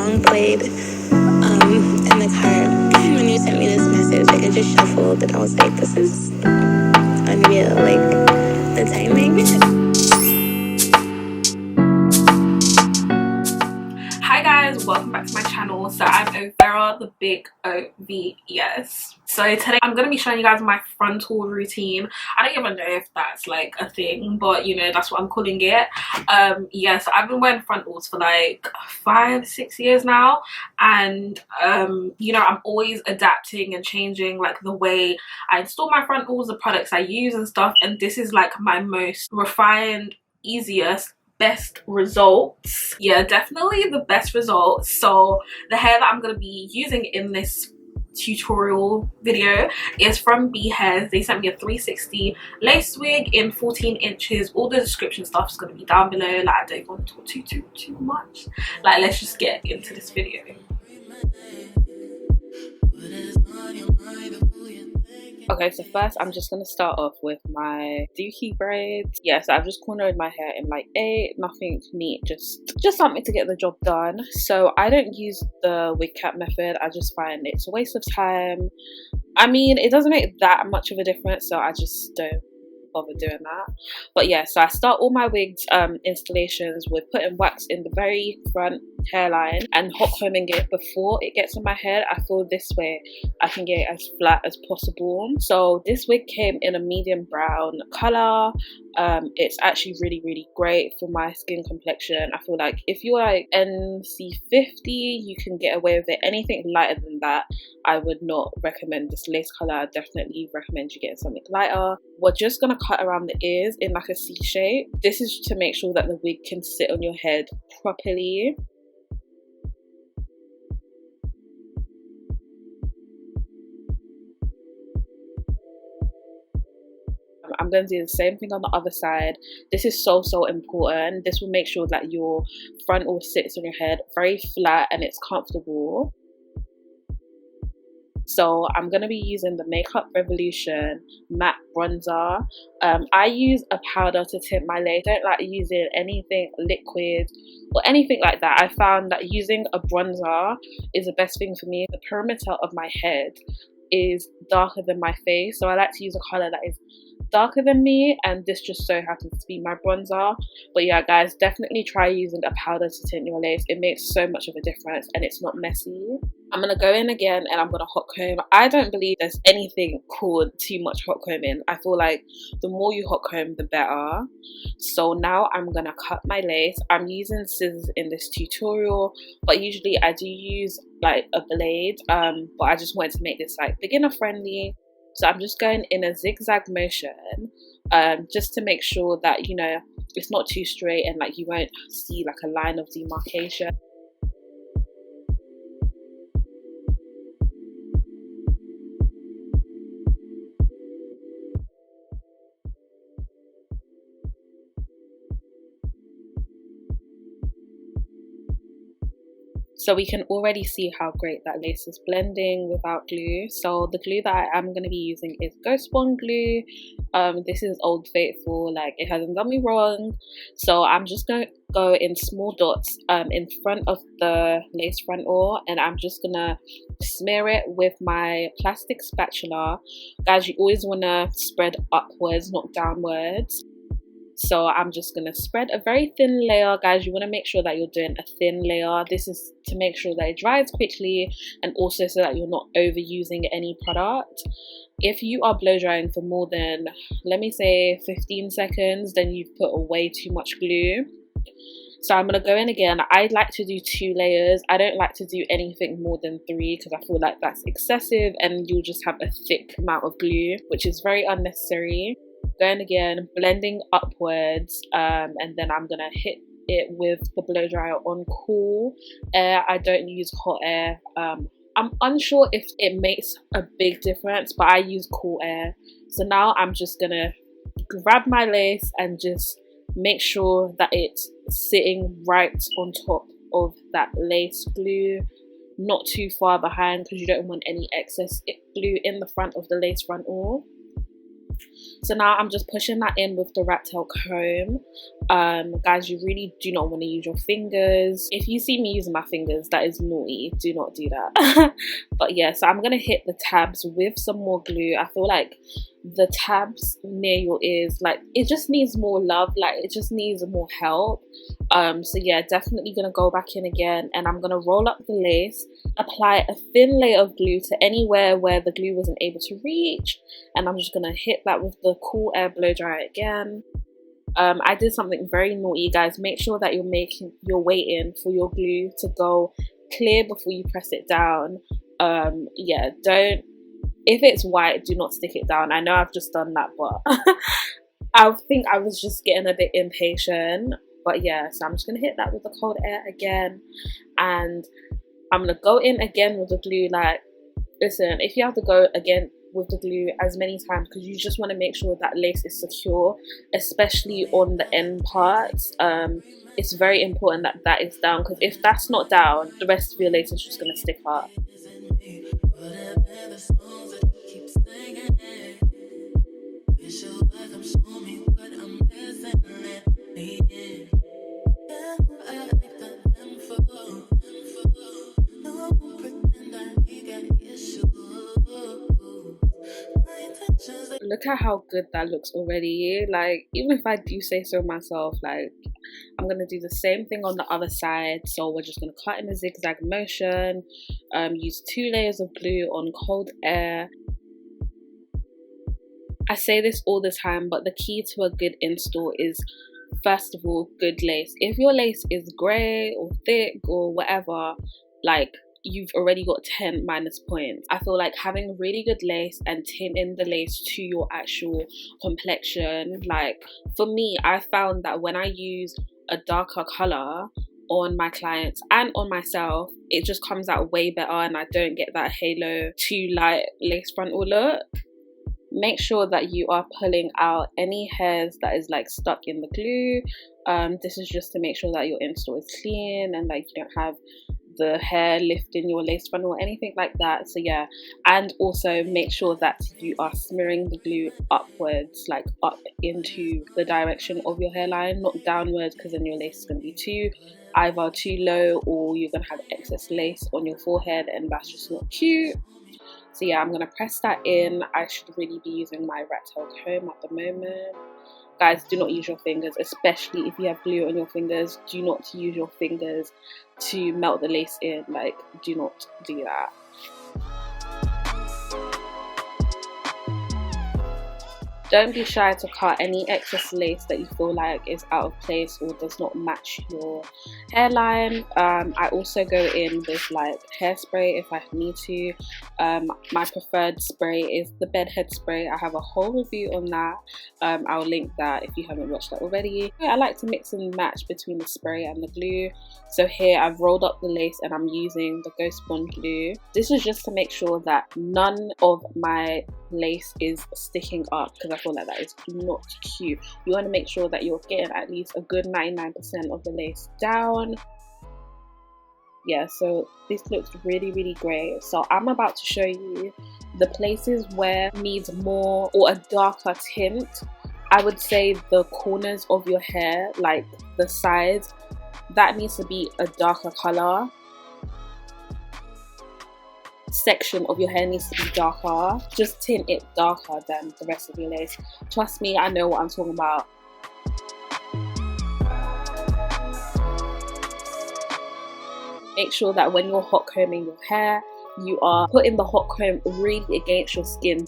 song played in the car when you sent me this message. It just shuffled, and I was like, this is unreal, like the timing. Hi guys, welcome back to my channel. So I'm Overa, the big OVES. So today I'm going to be showing you guys my frontal routine. I don't even know if that's like a thing, but you know, that's what I'm calling it. Yeah, so I've been wearing frontals for like 5-6 years now, and you know, I'm always adapting and changing like the way I install my frontals, the products I use and stuff, and this is like my most refined, easiest, best results. Yeah, definitely the best results. So the hair that I'm going to be using in this tutorial video is from B Hairs. They sent me a 360 lace wig in 14 inches. All the description stuff is going to be down below. Like, I don't want to talk too much. Like, let's just get into this video. Okay, so first I'm just going to start off with my dookie braids. Yeah, so I've just cornered my hair in like 8, nothing neat, just something to get the job done. So I don't use the wig cap method. I just find it's a waste of time. I mean, it doesn't make that much of a difference, so I just don't bother doing that. But yeah, so I start all my wigs installations with putting wax in the very front hairline and hot combing it before it gets on my head. I feel this way I can get it as flat as possible. So this wig came in a medium brown color. It's actually really great for my skin complexion. I feel like if you're like NC50, you can get away with it. Anything lighter than that, I would not recommend this lace color. I definitely recommend you getting something lighter. We're just gonna cut around the ears in like a C shape. This is to make sure that the wig can sit on your head properly. I'm going to do the same thing on the other side. This is so important. This will make sure that your frontal sits on your head very flat and it's comfortable. So I'm going to be using the Makeup Revolution matte bronzer. I use a powder to tint my lace. I don't like using anything liquid or anything like that. I found that using a bronzer is the best thing for me. The perimeter of my head is darker than my face, so I like to use a color that is darker than me, and this just so happens to be my bronzer. But yeah guys, definitely try using a powder to tint your lace. It makes so much of a difference and it's not messy. I'm gonna go in again and I'm gonna hot comb. I don't believe there's anything called too much hot combing. I feel like the more you hot comb, the better. So now I'm gonna cut my lace. I'm using scissors in this tutorial, but usually I do use like a blade, but I just wanted to make this like beginner friendly. So I'm just going in a zigzag motion, just to make sure that, you know, it's not too straight and like you won't see like a line of demarcation. So we can already see how great that lace is blending without glue. So the glue that I am going to be using is Ghost Bond glue. This is Old Faithful, like it hasn't done me wrong. So I'm just going to go in small dots in front of the lace frontal, and I'm just going to smear it with my plastic spatula. Guys, you always want to spread upwards, not downwards. So I'm just going to spread a very thin layer. Guys, you want to make sure that you're doing a thin layer. This is to make sure that it dries quickly and also so that you're not overusing any product. If you are blow drying for more than, let me say, 15 seconds, then you've put way too much glue. So I'm going to go in again. I like to do 2 layers. I don't like to do anything more than 3 because I feel like that's excessive and you'll just have a thick amount of glue, which is very unnecessary. Going again, blending upwards, and then I'm gonna hit it with the blow dryer on cool air. I don't use hot air. I'm unsure if it makes a big difference, but I use cool air. So now I'm just gonna grab my lace and just make sure that it's sitting right on top of that lace glue, not too far behind because you don't want any excess glue in the front of the lace frontal. So now I'm just pushing that in with the rat tail comb. Guys, you really do not want to use your fingers. If you see me using my fingers, that is naughty. Do not do that. But yeah, so I'm gonna hit the tabs with some more glue. I feel like the tabs near your ears, like, it just needs more love, like it just needs more help. So yeah, definitely gonna go back in again, and I'm gonna roll up the lace, apply a thin layer of glue to anywhere where the glue wasn't able to reach, and I'm just gonna hit that with the cool air blow dryer again. I did something very naughty, guys. Make sure that you're waiting for your glue to go clear before you press it down. Yeah, don't, if it's white, do not stick it down. I know I've just done that, but I think I was just getting a bit impatient. But yeah, so I'm just gonna hit that with the cold air again, and I'm gonna go in again with the glue. Like, listen, if you have to go again with the glue as many times, because you just want to make sure that lace is secure, especially on the end parts. It's very important that that is down, because if that's not down, the rest of your lace is just going to stick up. Look at how good that looks already. Like, even if I do say so myself, like, I'm gonna do the same thing on the other side. So we're just gonna cut in a zigzag motion, use 2 layers of glue on cold air. I say this all the time, but the key to a good install is, first of all, good lace. If your lace is grey or thick or whatever, like, you've already got 10 minus points. I feel like having really good lace and tinting the lace to your actual complexion, like, for me, I found that when I use a darker color on my clients and on myself, it just comes out way better, and I don't get that halo too light lace frontal look. Make sure that you are pulling out any hairs that is like stuck in the glue. This is just to make sure that your install is clean and like you don't have the hair lifting your lace frontal or anything like that. So yeah, and also make sure that you are smearing the glue upwards, like up into the direction of your hairline, not downwards, because then your lace is going to be either too low, or you're going to have excess lace on your forehead, and that's just not cute. So yeah, I'm going to press that in. I should really be using my rat tail comb at the moment. Guys, do not use your fingers, especially if you have glue on your fingers. Do not use your fingers to melt the lace in. Like, do not do that. Don't be shy to cut any excess lace that you feel like is out of place or does not match your hairline. I also go in with like hairspray if I need to. My preferred spray is the bedhead spray. I have a whole review on that. I'll link that if you haven't watched that already. I like to mix and match between the spray and the glue. So here I've rolled up the lace and I'm using the Ghost Bond glue. This is just to make sure that none of my lace is sticking up, because I feel like that is not cute. You want to make sure that you're getting at least a good 99% of the lace down. Yeah, so this looks really, really great. So I'm about to show you the places where it needs more or a darker tint. I would say the corners of your hair, like the sides, that needs to be a darker color. Section of your hair needs to be darker. Just tint it darker than the rest of your lace. Trust me, I know what I'm talking about. Make sure that when you're hot combing your hair, you are putting the hot comb really against your skin.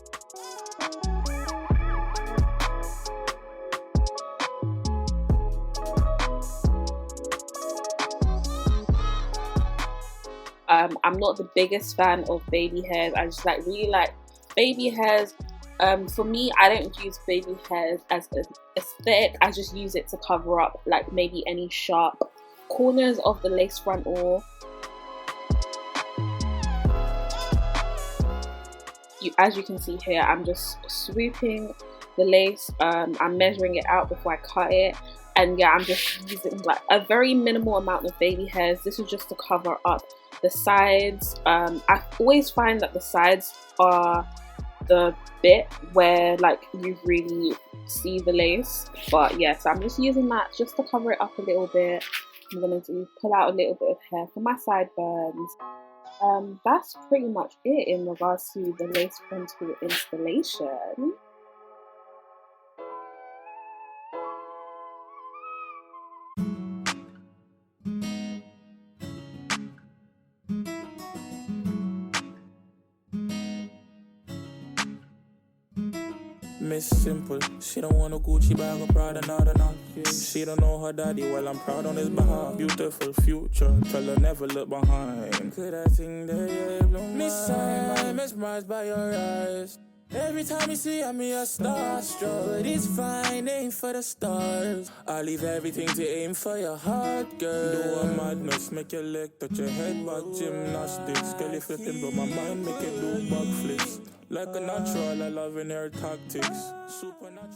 I'm not the biggest fan of baby hairs. I just really like baby hairs. For me, I don't use baby hairs as an aesthetic. I just use it to cover up like maybe any sharp corners of the lace frontal. As you can see here, I'm just swooping the lace. I'm measuring it out before I cut it. And yeah, I'm just using like a very minimal amount of baby hairs. This is just to cover up the sides. I always find that the sides are the bit where like you really see the lace. But yes, I'm just using that just to cover it up a little bit. I'm gonna pull out a little bit of hair for my sideburns. That's pretty much it in regards to the lace frontal installation. Miss Simple, she don't want no Gucci bag or Prada, nada, not. She don't know her daddy, well I'm proud on his behalf. Beautiful future, tell her never look behind. Could I think that you blow Miss I'm mesmerized by your eyes. Every time you see me a starstruck, but it's fine, aim for the stars. I leave everything to aim for your heart, girl. Do a madness, make your leg touch your head back, gymnastics. Kelly flipping, but my mind make it do backflips. Like a natural, I love in her tactics.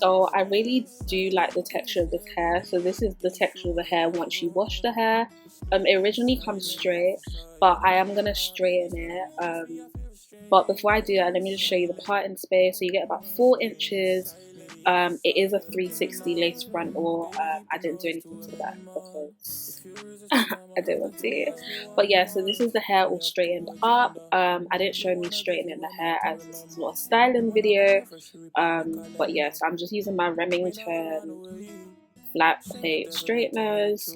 So I really do like the texture of this hair. So this is the texture of the hair once you wash the hair. It originally comes straight, but I am gonna straighten it. But before I do that, let me just show you the parting space. So you get about 4 inches. It is a 360 lace frontal. I didn't do anything to the back because I didn't want to. But yeah, so this is the hair all straightened up. I didn't show me straightening the hair as this is not a styling video. But yeah, so I'm just using my Remington flat plate straighteners.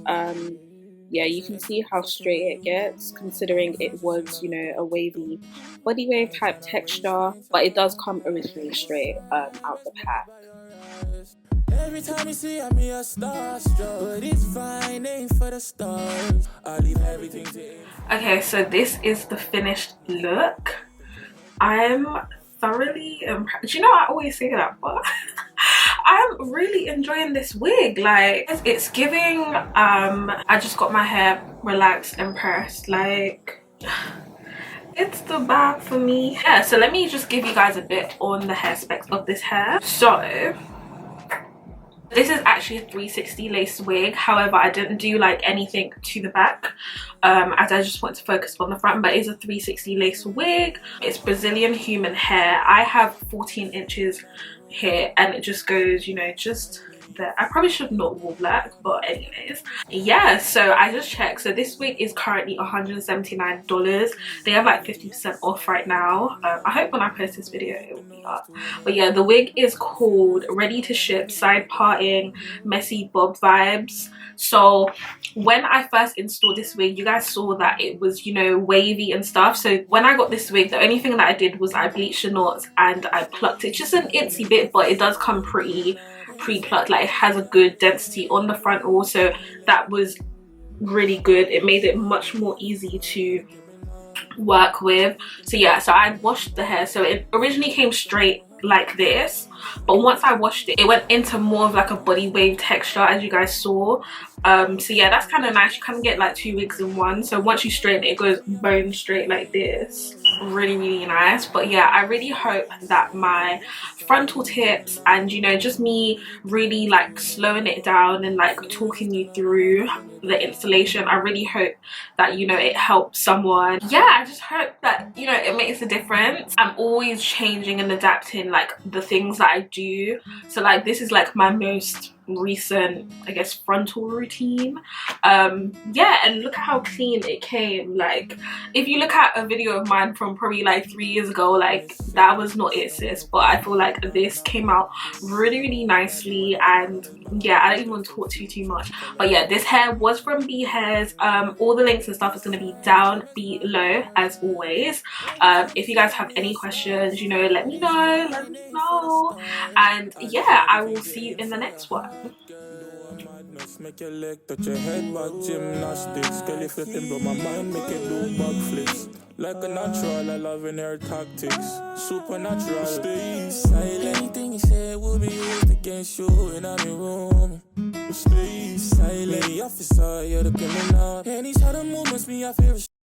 Yeah, you can see how straight it gets considering it was, you know, a wavy body wave type texture, but it does come originally straight out the pack. Every time you see me a starstruck, but it's fine, ain't for the stars. I leave everything to Okay, so this is the finished look. I'm thoroughly impressed. You know, I always say that, but I'm really enjoying this wig. Like, it's giving I just got my hair relaxed and pressed. Like, it's the bag for me. Yeah, so let me just give you guys a bit on the hair specs of this hair. So this is actually a 360 lace wig. However, I didn't do like anything to the back as I just want to focus on the front, but it's a 360 lace wig. It's Brazilian human hair. I have 14 inches here and it just goes, you know, just there. I probably should not wore black, but anyways, yeah, so I just checked. So this wig is currently $179. They have like 50% off right now. I hope when I post this video it will be up. But yeah, the wig is called Ready to Ship Side Parting Messy Bob Vibes. So when I first installed this wig, you guys saw that it was, you know, wavy and stuff. So when I got this wig, the only thing that I did was I bleached the knots and I plucked it. Just an itsy bit, but it does come pretty pre-plucked. Like, it has a good density on the front also. That was really good. It made it much more easy to work with. So yeah, so I washed the hair. So it originally came straight like this, but once I washed it, it went into more of like a body wave texture, as you guys saw. So yeah, that's kind of nice. You kind of get like 2 wigs in one. So once you straighten it, it goes bone straight like this. Really nice. But yeah, I really hope that my frontal tips and, you know, just me really like slowing it down and like talking you through the installation, I really hope that, you know, it helps someone. Yeah, I just hope that, you know, it makes a difference. I'm always changing and adapting like the things that I do. So like, this is like my most recent, I guess, frontal routine. Yeah, and look at how clean it came. Like, if you look at a video of mine from probably like 3 years ago, like, that was not it, sis. But I feel like this came out really maybe and yeah, I don't even want to talk too much. But yeah, this hair was from B Hairs. All the links and stuff is going to be down below as always. If you guys have any questions, you know, let me know. And yeah, I will see you in the next one. Make your leg touch your head back, gymnastics. Kelly flipping, but my mind make it do backflips. Like a natural, I love in her tactics. Supernatural. Stay silent. Anything you say will be used against you in my room. Stay silent. The officer, you're the criminal. And these other movements me, I feel